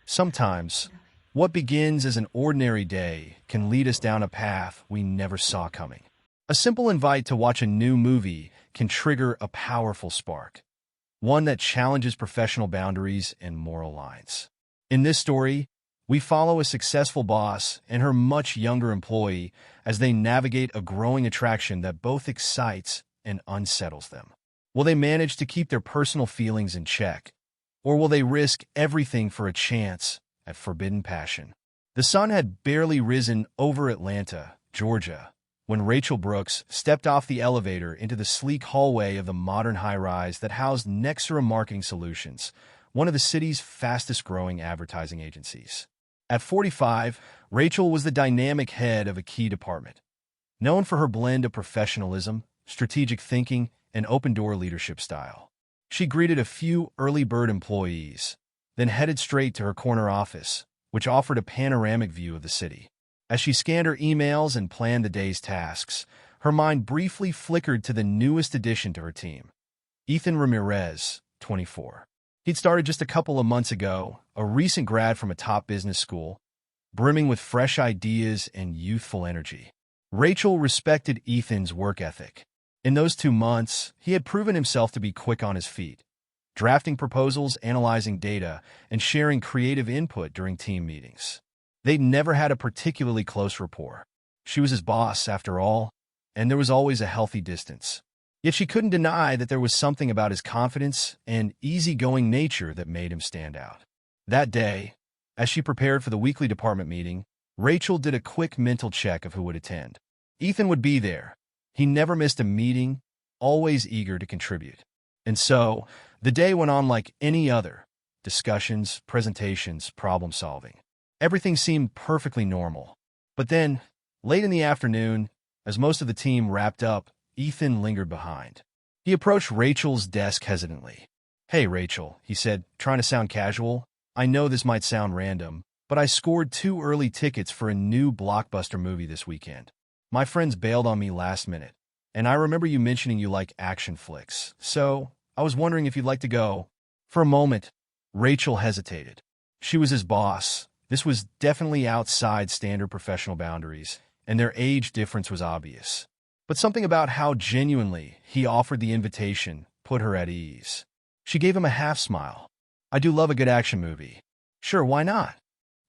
Sometimes, what begins as an ordinary day can lead us down a path we never saw coming. A simple invite to watch a new movie can trigger a powerful spark, one that challenges professional boundaries and moral lines. In this story, we follow a successful boss and her much younger employee as they navigate a growing attraction that both excites and unsettles them. Will they manage to keep their personal feelings in check, or will they risk everything for a chance at forbidden passion? The sun had barely risen over Atlanta, Georgia, when Rachel Brooks stepped off the elevator into the sleek hallway of the modern high-rise that housed 𝐦𝐨𝐬𝐬 Marketing Solutions, one of the city's fastest-growing advertising agencies. At 45, Rachel was the dynamic head of a key department, known for her blend of professionalism, strategic thinking, and open-door leadership style. She greeted a few early bird employees, then headed straight to her corner office, which offered a panoramic view of the city. As she scanned her emails and planned the day's tasks, her mind briefly flickered to the newest addition to her team, Ethan Ramirez, 24. He'd started just a couple of months ago, a recent grad from a top business school, brimming with fresh ideas and youthful energy. Rachel respected Ethan's work ethic. In those 2 months, he had proven himself to be quick on his feet, drafting proposals, analyzing data, and sharing creative input during team meetings. They'd never had a particularly close rapport. She was his boss, after all, and there was always a healthy distance. Yet she couldn't deny that there was something about his confidence and easygoing nature that made him stand out. That day, as she prepared for the weekly department meeting, Rachel did a quick mental check of who would attend. Ethan would be there. He never missed a meeting, always eager to contribute. And so, the day went on like any other: discussions, presentations, problem-solving. Everything seemed perfectly normal. But then, late in the afternoon, as most of the team wrapped up, Ethan lingered behind. He approached Rachel's desk hesitantly. "Hey, Rachel," he said, trying to sound casual. "I know this might sound random, but I scored 2 early tickets for a new blockbuster movie this weekend. My friends bailed on me last minute, and I remember you mentioning you like action flicks, so I was wondering if you'd like to go." For a moment, Rachel hesitated. She was his boss. This was definitely outside standard professional boundaries, and their age difference was obvious. But something about how genuinely he offered the invitation put her at ease. She gave him a half-smile. "I do love a good action movie." "Sure, why not?"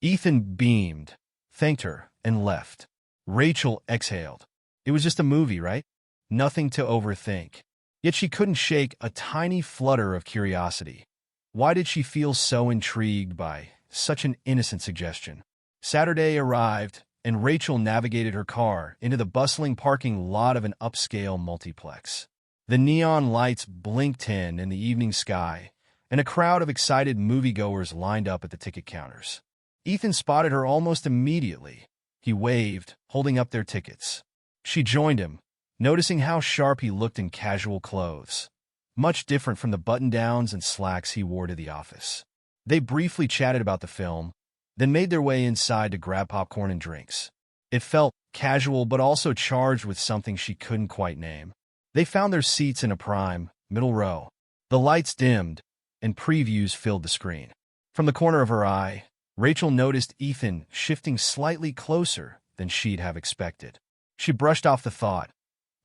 Ethan beamed, thanked her, and left. Rachel exhaled. It was just a movie, right? Nothing to overthink. Yet she couldn't shake a tiny flutter of curiosity. Why did she feel so intrigued by such an innocent suggestion? Saturday arrived, and Rachel navigated her car into the bustling parking lot of an upscale multiplex. The neon lights blinked in the evening sky, and a crowd of excited moviegoers lined up at the ticket counters. Ethan spotted her almost immediately. He waved, holding up their tickets. She joined him, noticing how sharp he looked in casual clothes, much different from the button-downs and slacks he wore to the office. They briefly chatted about the film, then made their way inside to grab popcorn and drinks. It felt casual but also charged with something she couldn't quite name. They found their seats in a prime, middle row. The lights dimmed, and previews filled the screen. From the corner of her eye, Rachel noticed Ethan shifting slightly closer than she'd have expected. She brushed off the thought.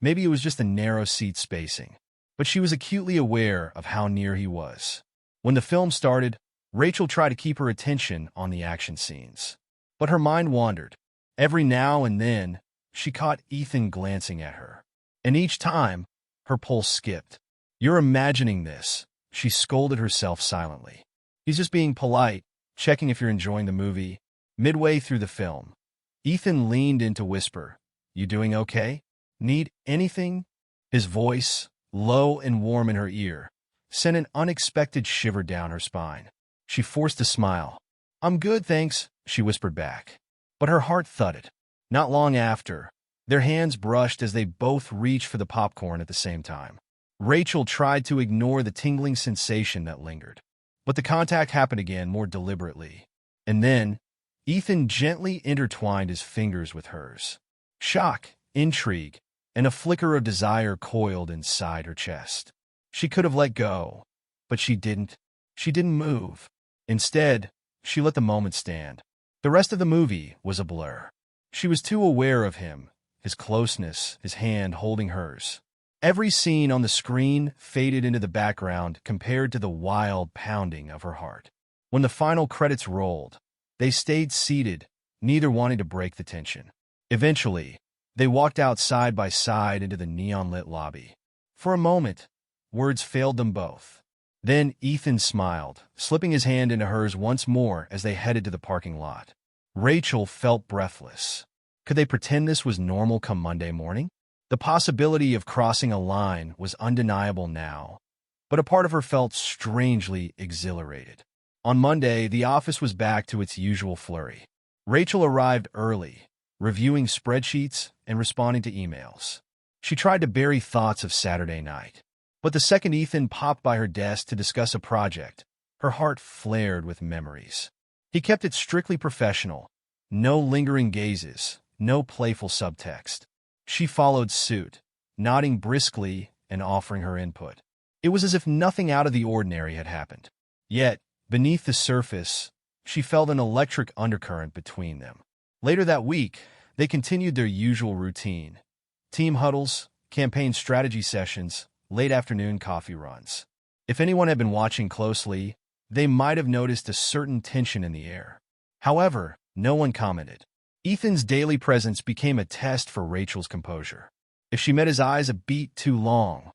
Maybe it was just a narrow seat spacing. But she was acutely aware of how near he was. When the film started, Rachel tried to keep her attention on the action scenes. But her mind wandered. Every now and then, she caught Ethan glancing at her. And each time, her pulse skipped. "You're imagining this," she scolded herself silently. "He's just being polite, checking if you're enjoying the movie." Midway through the film, Ethan leaned in to whisper, "You doing okay? Need anything?" His voice, low and warm in her ear, sent an unexpected shiver down her spine. She forced a smile. "I'm good, thanks," she whispered back. But her heart thudded. Not long after, their hands brushed as they both reached for the popcorn at the same time. Rachel tried to ignore the tingling sensation that lingered. But the contact happened again, more deliberately. And then, Ethan gently intertwined his fingers with hers. Shock, intrigue, and a flicker of desire coiled inside her chest. She could have let go, but she didn't. She didn't move. Instead, she let the moment stand. The rest of the movie was a blur. She was too aware of him, his closeness, his hand holding hers. Every scene on the screen faded into the background compared to the wild pounding of her heart. When the final credits rolled, they stayed seated, neither wanting to break the tension. Eventually, they walked out side by side into the neon-lit lobby. For a moment, words failed them both. Then Ethan smiled, slipping his hand into hers once more as they headed to the parking lot. Rachel felt breathless. Could they pretend this was normal come Monday morning? The possibility of crossing a line was undeniable now, but a part of her felt strangely exhilarated. On Monday, the office was back to its usual flurry. Rachel arrived early, reviewing spreadsheets and responding to emails. She tried to bury thoughts of Saturday night. But the second Ethan popped by her desk to discuss a project, her heart flared with memories. He kept it strictly professional. No lingering gazes, no playful subtext. She followed suit, nodding briskly and offering her input. It was as if nothing out of the ordinary had happened. Yet, beneath the surface, she felt an electric undercurrent between them. Later that week, they continued their usual routine. Team huddles, campaign strategy sessions, late afternoon coffee runs. If anyone had been watching closely, they might have noticed a certain tension in the air. However, no one commented. Ethan's daily presence became a test for Rachel's composure. If she met his eyes a beat too long,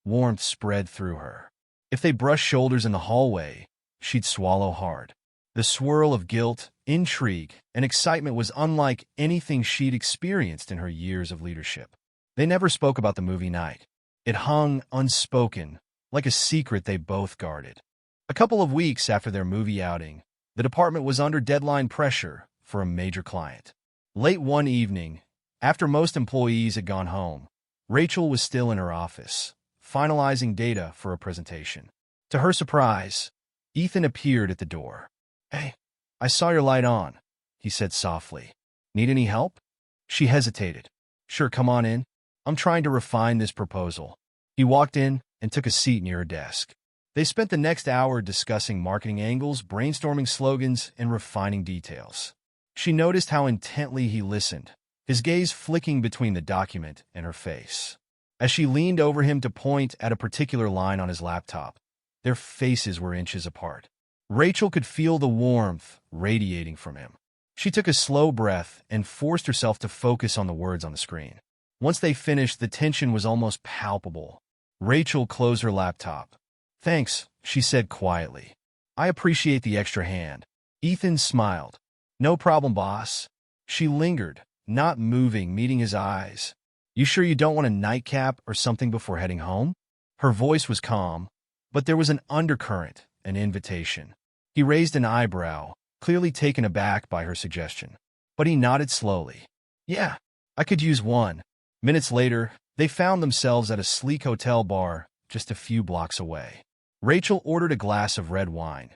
warmth spread through her. If they brushed shoulders in the hallway, she'd swallow hard. The swirl of guilt, intrigue, and excitement was unlike anything she'd experienced in her years of leadership. They never spoke about the movie night. It hung unspoken, like a secret they both guarded. A couple of weeks after their movie outing, the department was under deadline pressure for a major client. Late one evening, after most employees had gone home, Rachel was still in her office, finalizing data for a presentation. To her surprise, Ethan appeared at the door. "Hey, I saw your light on," he said softly. "Need any help?" She hesitated. "Sure, come on in. I'm trying to refine this proposal." He walked in and took a seat near her desk. They spent the next hour discussing marketing angles, brainstorming slogans, and refining details. She noticed how intently he listened, his gaze flicking between the document and her face. As she leaned over him to point at a particular line on his laptop, their faces were inches apart. Rachel could feel the warmth radiating from him. She took a slow breath and forced herself to focus on the words on the screen. Once they finished, the tension was almost palpable. Rachel closed her laptop. "Thanks," she said quietly. "I appreciate the extra hand." Ethan smiled. "No problem, boss." She lingered, not moving, meeting his eyes. "You sure you don't want a nightcap or something before heading home?" Her voice was calm, but there was an undercurrent, an invitation. He raised an eyebrow, clearly taken aback by her suggestion. But he nodded slowly. "Yeah, I could use one." Minutes later, they found themselves at a sleek hotel bar just a few blocks away. Rachel ordered a glass of red wine.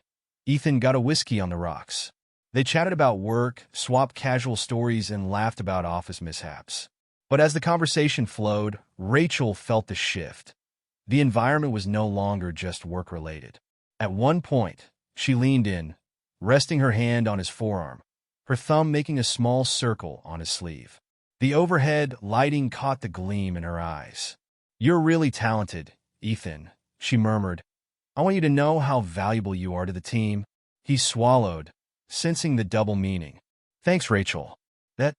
Ethan got a whiskey on the rocks. They chatted about work, swapped casual stories, and laughed about office mishaps. But as the conversation flowed, Rachel felt the shift. The environment was no longer just work-related. At one point, she leaned in, resting her hand on his forearm, her thumb making a small circle on his sleeve. The overhead lighting caught the gleam in her eyes. "You're really talented, Ethan," she murmured. "I want you to know how valuable you are to the team." He swallowed, sensing the double meaning. "Thanks, Rachel. That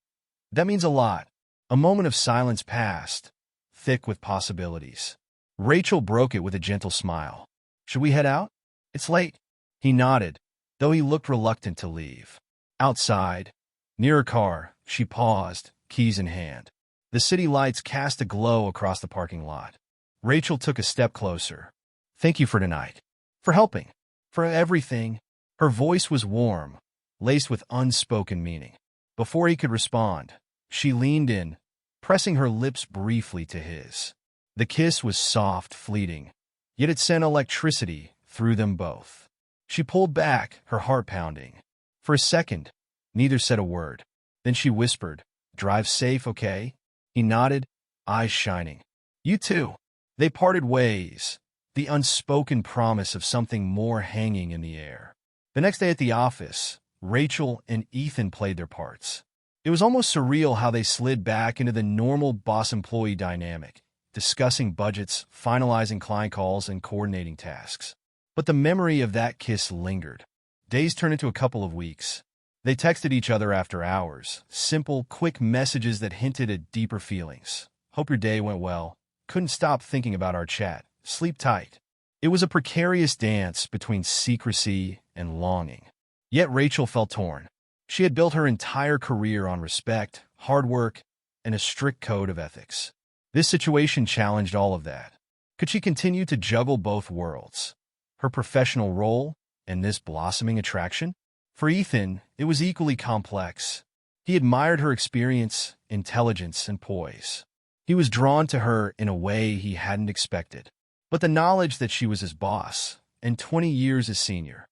means a lot." A moment of silence passed, thick with possibilities. Rachel broke it with a gentle smile. "Should we head out? It's late." He nodded, though he looked reluctant to leave. Outside, near her car, she paused, keys in hand. The city lights cast a glow across the parking lot. Rachel took a step closer. "Thank you for tonight. For helping. For everything." Her voice was warm, laced with unspoken meaning. Before he could respond, she leaned in, pressing her lips briefly to his. The kiss was soft, fleeting, yet it sent electricity through them both. She pulled back, her heart pounding. For a second, neither said a word. Then she whispered, "Drive safe, okay?" He nodded, eyes shining. "You too." They parted ways, the unspoken promise of something more hanging in the air. The next day at the office, Rachel and Ethan played their parts. It was almost surreal how they slid back into the normal boss-employee dynamic, discussing budgets, finalizing client calls, and coordinating tasks. But the memory of that kiss lingered. Days turned into a couple of weeks. They texted each other after hours, simple, quick messages that hinted at deeper feelings. Hope your day went well. Couldn't stop thinking about our chat. Sleep tight. It was a precarious dance between secrecy and longing. Yet Rachel felt torn. She had built her entire career on respect, hard work, and a strict code of ethics. This situation challenged all of that. Could she continue to juggle both worlds? Her professional role and this blossoming attraction? For Ethan, it was equally complex. He admired her experience, intelligence, and poise. He was drawn to her in a way he hadn't expected. But the knowledge that she was his boss, and 20 years his senior,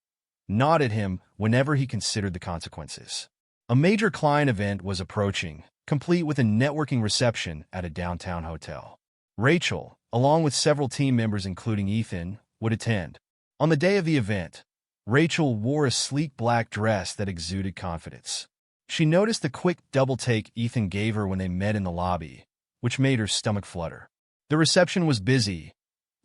gnawed at him whenever he considered the consequences. A major client event was approaching, complete with a networking reception at a downtown hotel. Rachel, along with several team members including Ethan, would attend. On the day of the event, Rachel wore a sleek black dress that exuded confidence. She noticed the quick double-take Ethan gave her when they met in the lobby, which made her stomach flutter. The reception was busy.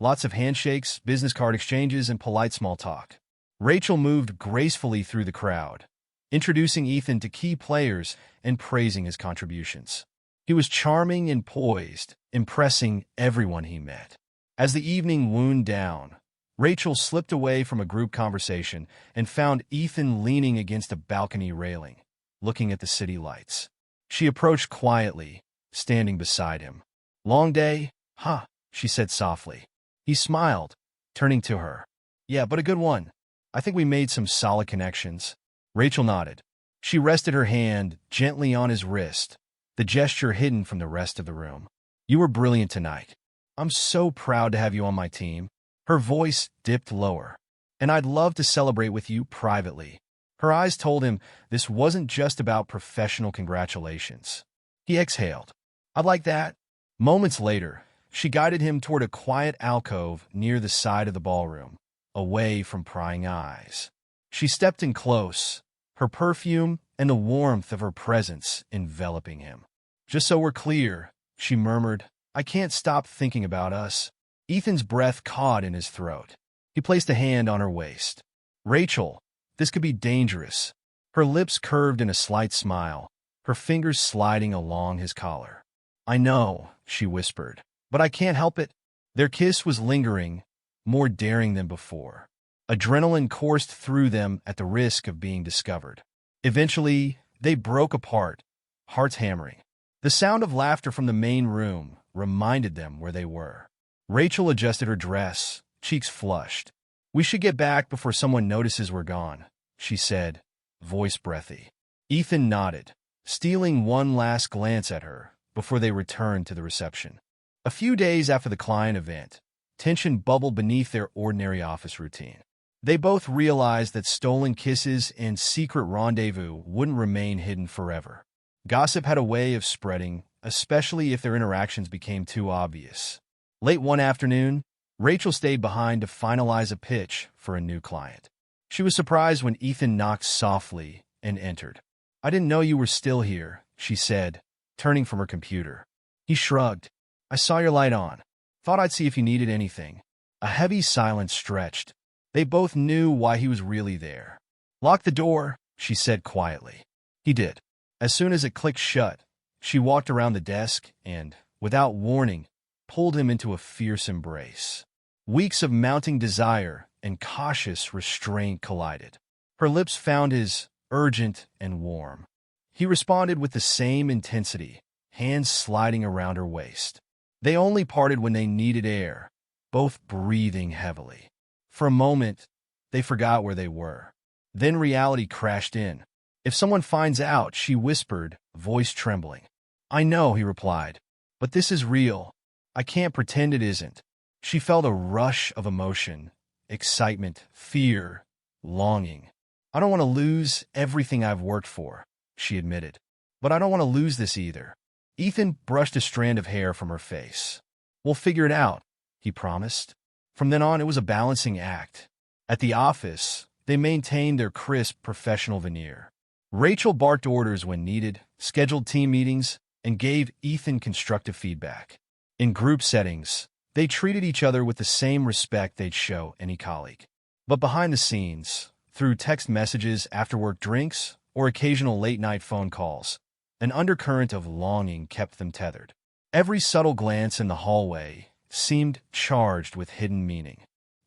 Lots of handshakes, business card exchanges, and polite small talk. Rachel moved gracefully through the crowd, introducing Ethan to key players and praising his contributions. He was charming and poised, impressing everyone he met. As the evening wound down, Rachel slipped away from a group conversation and found Ethan leaning against a balcony railing, looking at the city lights. She approached quietly, standing beside him. "Long day, huh?" she said softly. He smiled, turning to her. "Yeah, but a good one. I think we made some solid connections." Rachel nodded. She rested her hand gently on his wrist, the gesture hidden from the rest of the room. "You were brilliant tonight. I'm so proud to have you on my team." Her voice dipped lower. "And I'd love to celebrate with you privately." Her eyes told him this wasn't just about professional congratulations. He exhaled. "I'd like that." Moments later, she guided him toward a quiet alcove near the side of the ballroom, away from prying eyes. She stepped in close, her perfume and the warmth of her presence enveloping him. "Just so we're clear," she murmured, "I can't stop thinking about us." Ethan's breath caught in his throat. He placed a hand on her waist. "Rachel, this could be dangerous." Her lips curved in a slight smile, her fingers sliding along his collar. "I know," she whispered, "but I can't help it." Their kiss was lingering, more daring than before. Adrenaline coursed through them at the risk of being discovered. Eventually, they broke apart, hearts hammering. The sound of laughter from the main room reminded them where they were. Rachel adjusted her dress, cheeks flushed. "We should get back before someone notices we're gone," she said, voice breathy. Ethan nodded, stealing one last glance at her before they returned to the reception. A few days after the client event, tension bubbled beneath their ordinary office routine. They both realized that stolen kisses and secret rendezvous wouldn't remain hidden forever. Gossip had a way of spreading, especially if their interactions became too obvious. Late one afternoon, Rachel stayed behind to finalize a pitch for a new client. She was surprised when Ethan knocked softly and entered. "I didn't know you were still here," she said, turning from her computer. He shrugged. "I saw your light on. Thought I'd see if you needed anything." A heavy silence stretched. They both knew why he was really there. "Lock the door," she said quietly. He did. As soon as it clicked shut, she walked around the desk and, without warning, pulled him into a fierce embrace. Weeks of mounting desire and cautious restraint collided. Her lips found his, urgent and warm. He responded with the same intensity, hands sliding around her waist. They only parted when they needed air, both breathing heavily. For a moment, they forgot where they were. Then reality crashed in. "If someone finds out," she whispered, voice trembling. "I know," he replied, "but this is real. I can't pretend it isn't." She felt a rush of emotion, excitement, fear, longing. "I don't want to lose everything I've worked for," she admitted. "But I don't want to lose this either." Ethan brushed a strand of hair from her face. "We'll figure it out," he promised. From then on, it was a balancing act. At the office, they maintained their crisp professional veneer. Rachel barked orders when needed, scheduled team meetings, and gave Ethan constructive feedback. In group settings, they treated each other with the same respect they'd show any colleague. But behind the scenes, through text messages, after-work drinks, or occasional late-night phone calls, an undercurrent of longing kept them tethered. Every subtle glance in the hallway seemed charged with hidden meaning.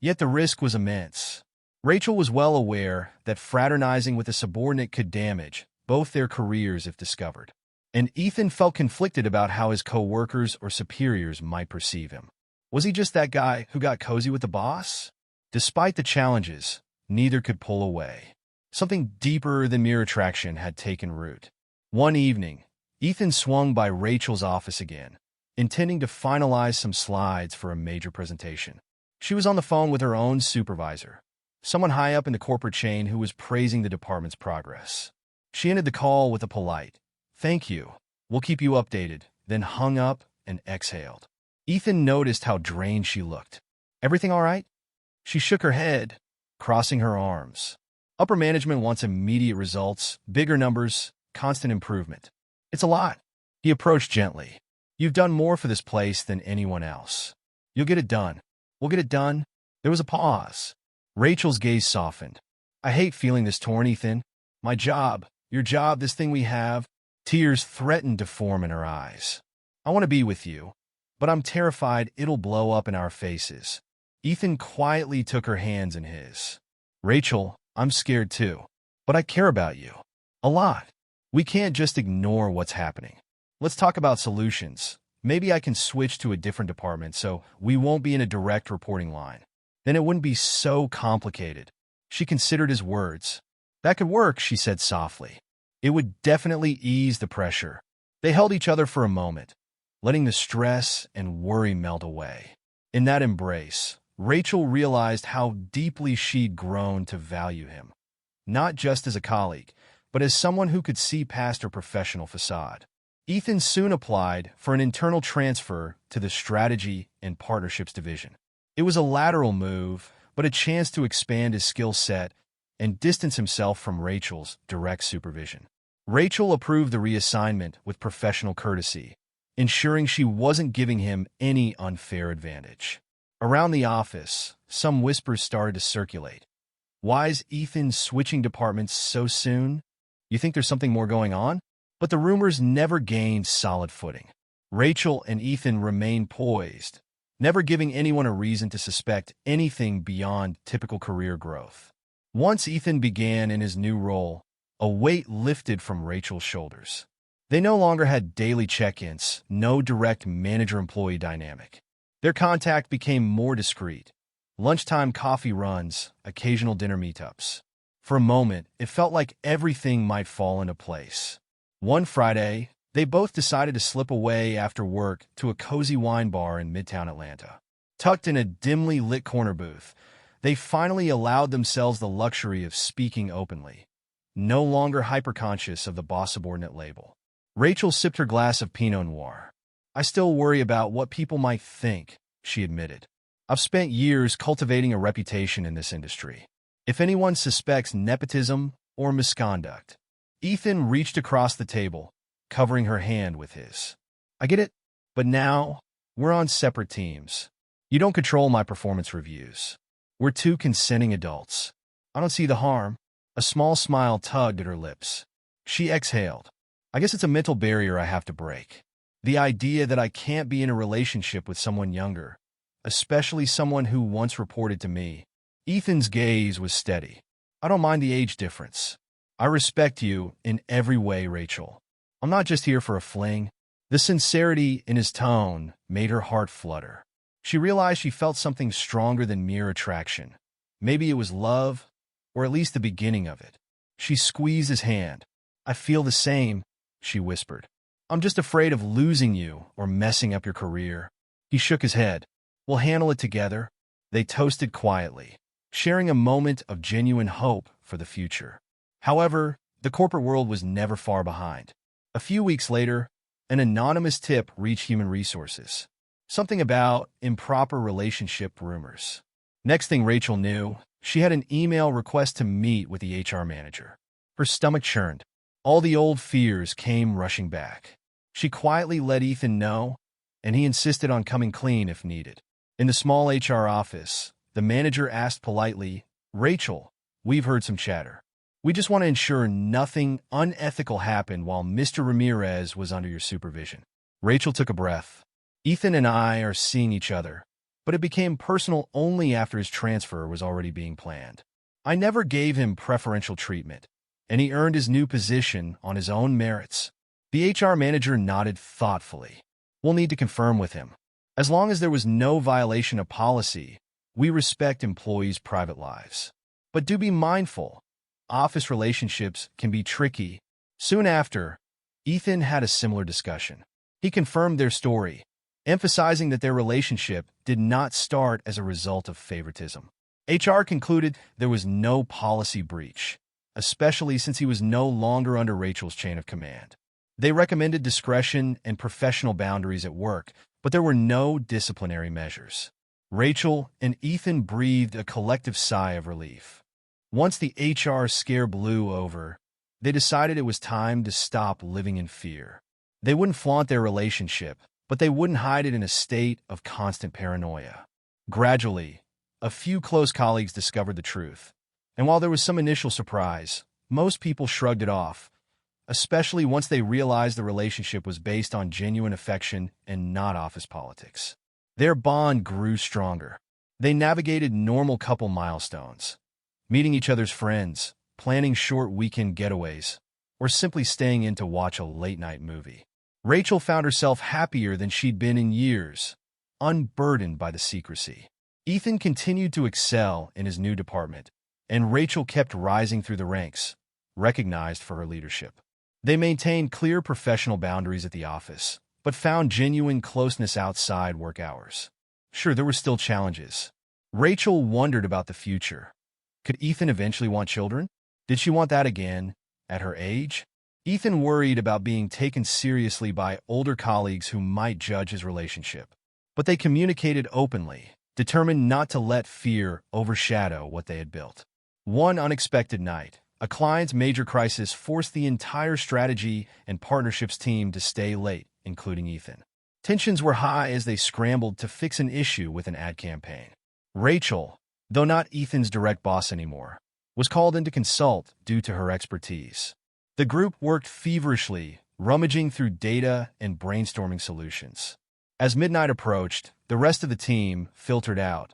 Yet the risk was immense. Rachel was well aware that fraternizing with a subordinate could damage both their careers if discovered. And Ethan felt conflicted about how his coworkers or superiors might perceive him. Was he just that guy who got cozy with the boss? Despite the challenges, neither could pull away. Something deeper than mere attraction had taken root. One evening, Ethan swung by Rachel's office again, intending to finalize some slides for a major presentation. She was on the phone with her own supervisor, someone high up in the corporate chain who was praising the department's progress. She ended the call with a polite, "Thank you. We'll keep you updated," then hung up and exhaled. Ethan noticed how drained she looked. "Everything all right?" She shook her head, crossing her arms. Upper management wants immediate results, bigger numbers, constant improvement. "It's a lot." He approached gently. "You've done more for this place than anyone else. You'll get it done." "We'll get it done." There was a pause. Rachel's gaze softened. "I hate feeling this torn, Ethan. My job, your job, this thing we have." Tears threatened to form in her eyes. "I want to be with you, but I'm terrified it'll blow up in our faces." Ethan quietly took her hands in his. "Rachel, I'm scared too, but I care about you. A lot. We can't just ignore what's happening. Let's talk about solutions. Maybe I can switch to a different department so we won't be in a direct reporting line. Then it wouldn't be so complicated." She considered his words. "That could work," she said softly. "It would definitely ease the pressure." They held each other for a moment, letting the stress and worry melt away. In that embrace, Rachel realized how deeply she'd grown to value him, not just as a colleague, but as someone who could see past her professional facade. Ethan soon applied for an internal transfer to the Strategy and Partnerships division. It was a lateral move, but a chance to expand his skill set and distance himself from Rachel's direct supervision. Rachel approved the reassignment with professional courtesy, ensuring she wasn't giving him any unfair advantage. Around the office, some whispers started to circulate. "Why's Ethan switching departments so soon? You think there's something more going on?" But the rumors never gained solid footing. Rachel and Ethan remained poised, never giving anyone a reason to suspect anything beyond typical career growth. Once Ethan began in his new role, a weight lifted from Rachel's shoulders. They no longer had daily check-ins, no direct manager-employee dynamic. Their contact became more discreet. Lunchtime coffee runs, occasional dinner meetups. For a moment, it felt like everything might fall into place. One Friday, they both decided to slip away after work to a cozy wine bar in Midtown Atlanta. Tucked in a dimly lit corner booth, they finally allowed themselves the luxury of speaking openly, no longer hyper-conscious of the boss-subordinate label. Rachel sipped her glass of Pinot Noir. "I still worry about what people might think," she admitted. "I've spent years cultivating a reputation in this industry. If anyone suspects nepotism or misconduct..." Ethan reached across the table, covering her hand with his. "I get it, but now we're on separate teams. You don't control my performance reviews. We're two consenting adults. I don't see the harm." A small smile tugged at her lips. She exhaled. "I guess it's a mental barrier I have to break. The idea that I can't be in a relationship with someone younger, especially someone who once reported to me." Ethan's gaze was steady. "I don't mind the age difference. I respect you in every way, Rachel. I'm not just here for a fling." The sincerity in his tone made her heart flutter. She realized she felt something stronger than mere attraction. Maybe it was love, or at least the beginning of it. She squeezed his hand. "I feel the same," she whispered. "I'm just afraid of losing you or messing up your career." He shook his head. "We'll handle it together." They toasted quietly, sharing a moment of genuine hope for the future. However, the corporate world was never far behind. A few weeks later, an anonymous tip reached Human Resources. Something about improper relationship rumors. Next thing Rachel knew, She had an email request to meet with the HR manager. Her stomach churned. All the old fears came rushing back. She quietly let Ethan know, and he insisted on coming clean if needed. In the small HR office, the manager asked politely, "Rachel, we've heard some chatter. We just want to ensure nothing unethical happened while Mr. Ramirez was under your supervision." Rachel took a breath. Ethan and I are seeing each other, but it became personal only after his transfer was already being planned. I never gave him preferential treatment, and he earned his new position on his own merits. The HR manager nodded thoughtfully. "We'll need to confirm with him. As long as there was no violation of policy, we respect employees' private lives. But do be mindful. Office relationships can be tricky." Soon after, Ethan had a similar discussion. He confirmed their story, emphasizing that their relationship did not start as a result of favoritism. HR concluded there was no policy breach, especially since he was no longer under Rachel's chain of command. They recommended discretion and professional boundaries at work, but there were no disciplinary measures. Rachel and Ethan breathed a collective sigh of relief. Once the HR scare blew over, they decided it was time to stop living in fear. They wouldn't flaunt their relationship, but they wouldn't hide it in a state of constant paranoia. Gradually, a few close colleagues discovered the truth, and while there was some initial surprise, most people shrugged it off, especially once they realized the relationship was based on genuine affection and not office politics. Their bond grew stronger. They navigated normal couple milestones, meeting each other's friends, planning short weekend getaways, or simply staying in to watch a late-night movie. Rachel found herself happier than she'd been in years, unburdened by the secrecy. Ethan continued to excel in his new department, and Rachel kept rising through the ranks, recognized for her leadership. They maintained clear professional boundaries at the office, but found genuine closeness outside work hours. Sure, there were still challenges. Rachel wondered about the future. Could Ethan eventually want children? Did she want that again, at her age? Ethan worried about being taken seriously by older colleagues who might judge his relationship. But they communicated openly, determined not to let fear overshadow what they had built. One unexpected night, a client's major crisis forced the entire strategy and partnerships team to stay late, including Ethan. Tensions were high as they scrambled to fix an issue with an ad campaign. Rachel, though not Ethan's direct boss anymore, was called in to consult due to her expertise. The group worked feverishly, rummaging through data and brainstorming solutions. As midnight approached, the rest of the team filtered out,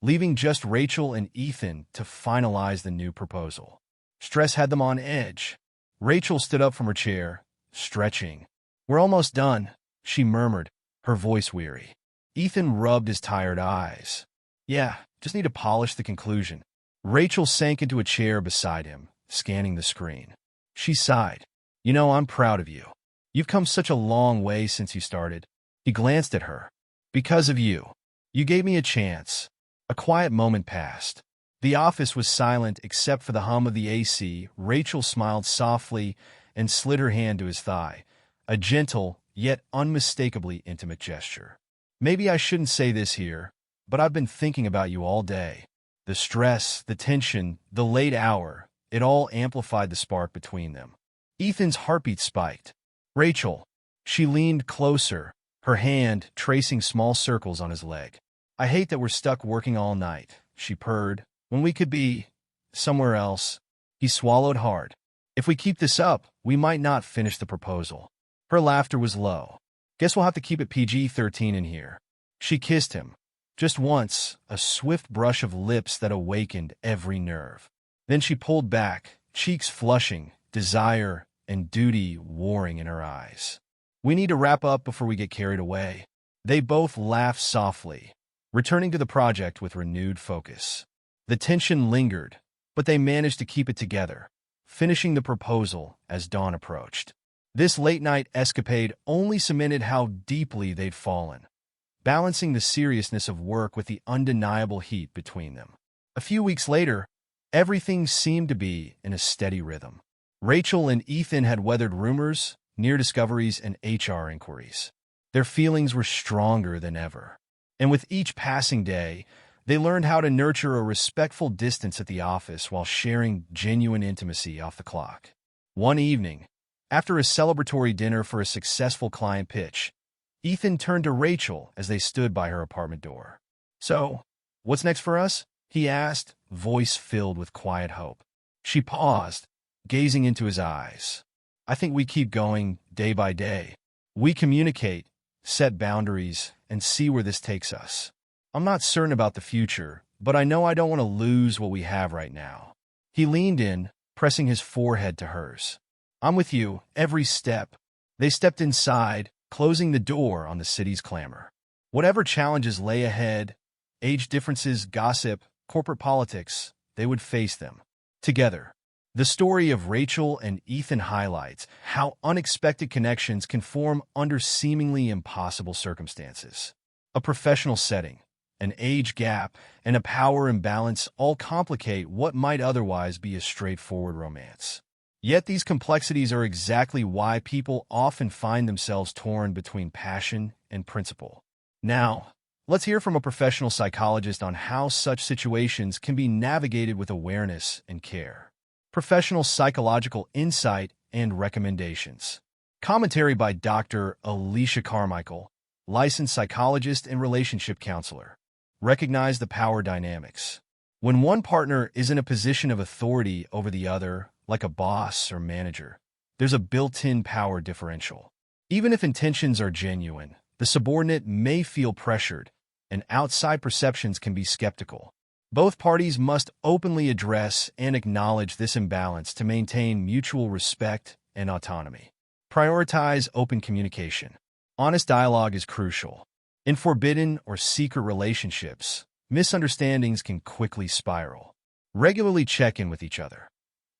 leaving just Rachel and Ethan to finalize the new proposal. Stress had them on edge. Rachel stood up from her chair, stretching. "We're almost done," she murmured, her voice weary. Ethan rubbed his tired eyes. "Yeah, just need to polish the conclusion." Rachel sank into a chair beside him, scanning the screen. She sighed. "You know, I'm proud of you. You've come such a long way since you started." He glanced at her. "Because of you. You gave me a chance." A quiet moment passed. The office was silent except for the hum of the AC. Rachel smiled softly and slid her hand to his thigh, a gentle, yet unmistakably intimate gesture. "Maybe I shouldn't say this here, but I've been thinking about you all day." The stress, the tension, the late hour, it all amplified the spark between them. Ethan's heartbeat spiked. "Rachel." She leaned closer, her hand tracing small circles on his leg. "I hate that we're stuck working all night," she purred, "when we could be somewhere else." He swallowed hard. "If we keep this up, we might not finish the proposal." Her laughter was low. "Guess we'll have to keep it PG-13 in here." She kissed him. Just once, a swift brush of lips that awakened every nerve. Then she pulled back, cheeks flushing, desire and duty warring in her eyes. "We need to wrap up before we get carried away." They both laughed softly, returning to the project with renewed focus. The tension lingered, but they managed to keep it together, finishing the proposal as dawn approached. This late-night escapade only cemented how deeply they'd fallen, balancing the seriousness of work with the undeniable heat between them. A few weeks later, everything seemed to be in a steady rhythm. Rachel and Ethan had weathered rumors, near discoveries, and HR inquiries. Their feelings were stronger than ever. And with each passing day, They learned how to nurture a respectful distance at the office while sharing genuine intimacy off the clock. One evening, after a celebratory dinner for a successful client pitch, Ethan turned to Rachel as they stood by her apartment door. "So, what's next for us?" he asked, voice filled with quiet hope. She paused, gazing into his eyes. "I think we keep going day by day. We communicate, set boundaries, and see where this takes us. I'm not certain about the future, but I know I don't want to lose what we have right now." He leaned in, pressing his forehead to hers. "I'm with you, every step." They stepped inside, closing the door on the city's clamor. Whatever challenges lay ahead, age differences, gossip, corporate politics, they would face them together. The story of Rachel and Ethan highlights how unexpected connections can form under seemingly impossible circumstances. A professional setting, an age gap, and a power imbalance all complicate what might otherwise be a straightforward romance. Yet these complexities are exactly why people often find themselves torn between passion and principle. Now, let's hear from a professional psychologist on how such situations can be navigated with awareness and care. Professional psychological insight and recommendations. Commentary by Dr. Alicia Carmichael, licensed psychologist and relationship counselor. Recognize the power dynamics. When one partner is in a position of authority over the other, like a boss or manager, there's a built-in power differential. Even if intentions are genuine, the subordinate may feel pressured, and outside perceptions can be skeptical. Both parties must openly address and acknowledge this imbalance to maintain mutual respect and autonomy. Prioritize open communication. Honest dialogue is crucial. In forbidden or secret relationships, misunderstandings can quickly spiral. Regularly check in with each other.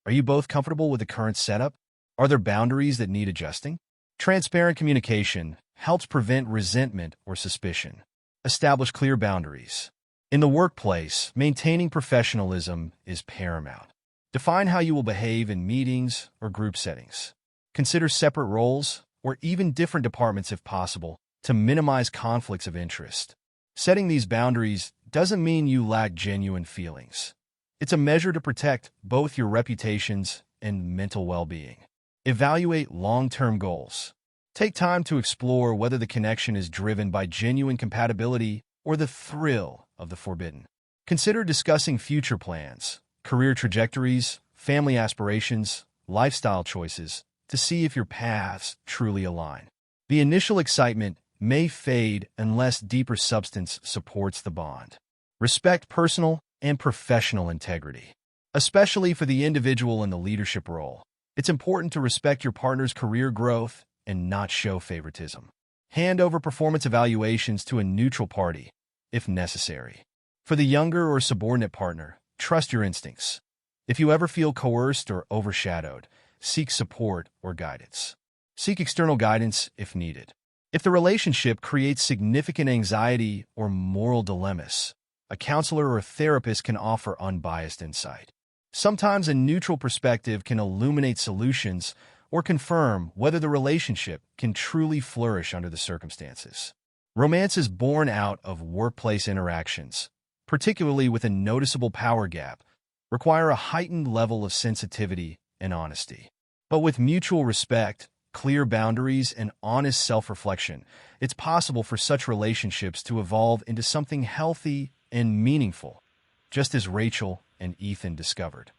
Are you both comfortable with the current setup? Are there boundaries that need adjusting? Transparent communication helps prevent resentment or suspicion. Establish clear boundaries. In the workplace, maintaining professionalism is paramount. Define how you will behave in meetings or group settings. Consider separate roles or even different departments if possible to minimize conflicts of interest. Setting these boundaries doesn't mean you lack genuine feelings. It's a measure to protect both your reputations and mental well-being. Evaluate long-term goals. Take time to explore whether the connection is driven by genuine compatibility or the thrill of the forbidden. Consider discussing future plans, career trajectories, family aspirations, lifestyle choices to see if your paths truly align. The initial excitement may fade unless deeper substance supports the bond. Respect personal and professional integrity. Especially for the individual in the leadership role, it's important to respect your partner's career growth and not show favoritism. Hand over performance evaluations to a neutral party, if necessary. For the younger or subordinate partner, trust your instincts. If you ever feel coerced or overshadowed, seek support or guidance. Seek external guidance if needed. If the relationship creates significant anxiety or moral dilemmas, a counselor or therapist can offer unbiased insight. Sometimes a neutral perspective can illuminate solutions or confirm whether the relationship can truly flourish under the circumstances. Romance is born out of workplace interactions, particularly with a noticeable power gap, require a heightened level of sensitivity and honesty. But with mutual respect, clear boundaries, and honest self-reflection, it's possible for such relationships to evolve into something healthy and meaningful, just as Rachel and Ethan discovered.